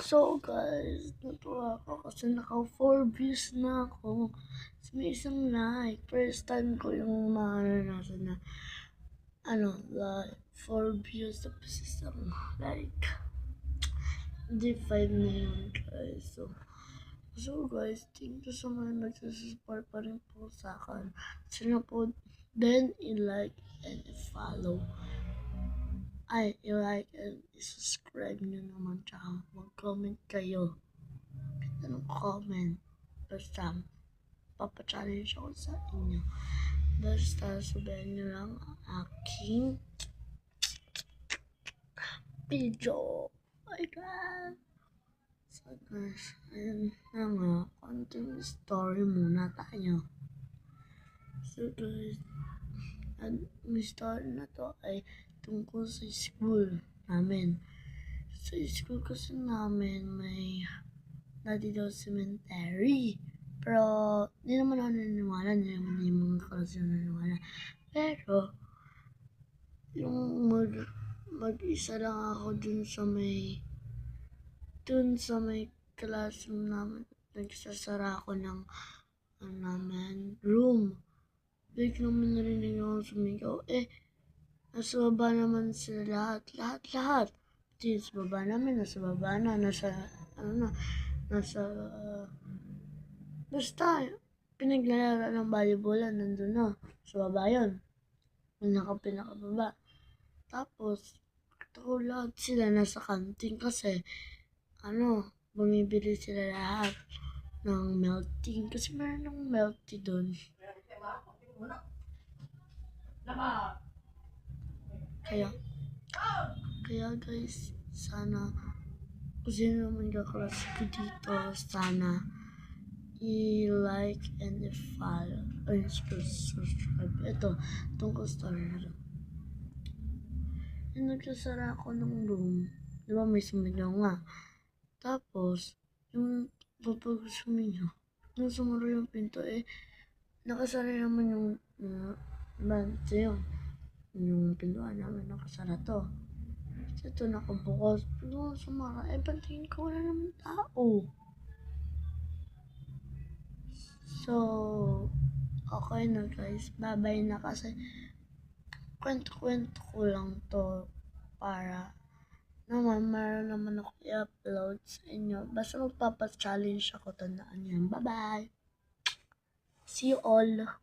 So guys, natuwa ako kasi naka 4 views na ako. May isang like. First time ko yung naranasan na like 4 views tapos isang like. Hindi 5 na yun guys. So guys, thank you so much nagsusupport pa rin po sa akin. Sana po then i-like and i-follow. I-like and i-subscribe nyo naman, tsaka mag-comment kayo. Anong comment? Basta, papachallenge ako sa inyo. Basta, sabihin nyo lang ang aking video. My God! So guys, ayun na nga, konting story muna tayo. So guys, may story na to ay tungkol sa school namin. Sa school kasi namin may dati daw cemetery. Pero di naman ako naniniwala, hindi naman yung mga klase naniniwala. Pero yung mag-isa lang ako dun sa may classroom namin. Nagsasara ako ng room. Biglang may narinig ako sumigaw. Nasa baba naman sila lahat. Pati sa baba namin, nasa baba na, basta, pinaglalaro ng volleyballan, nandun na, sa baba yun. Pinakababa. Tapos, lahat sila nasa kantin kasi, bumibili sila lahat ng milk tea. Kasi meron ng milk tea dun. Kaya guys, sana kung sino naman kaklase ko dito, sana i-like and i-follow and subscribe. Ito, tungkol story na rin. Yung nagsasara ako ng room, di ba may sumigaw nga. Tapos, yung kapag sumigaw, nung sumuro yung pinto, nakasara naman yung bante yun. Yung pintuan namin nakasara to. Ito nakabukas. Doon sumara. Pantingin ko wala naman tao. So, okay na guys. Bye-bye na kasi kwento-kwento ko lang to para naman meron naman ako i-upload sa inyo. Basta magpapa-challenge ako, tandaan yan. Bye-bye! See you all!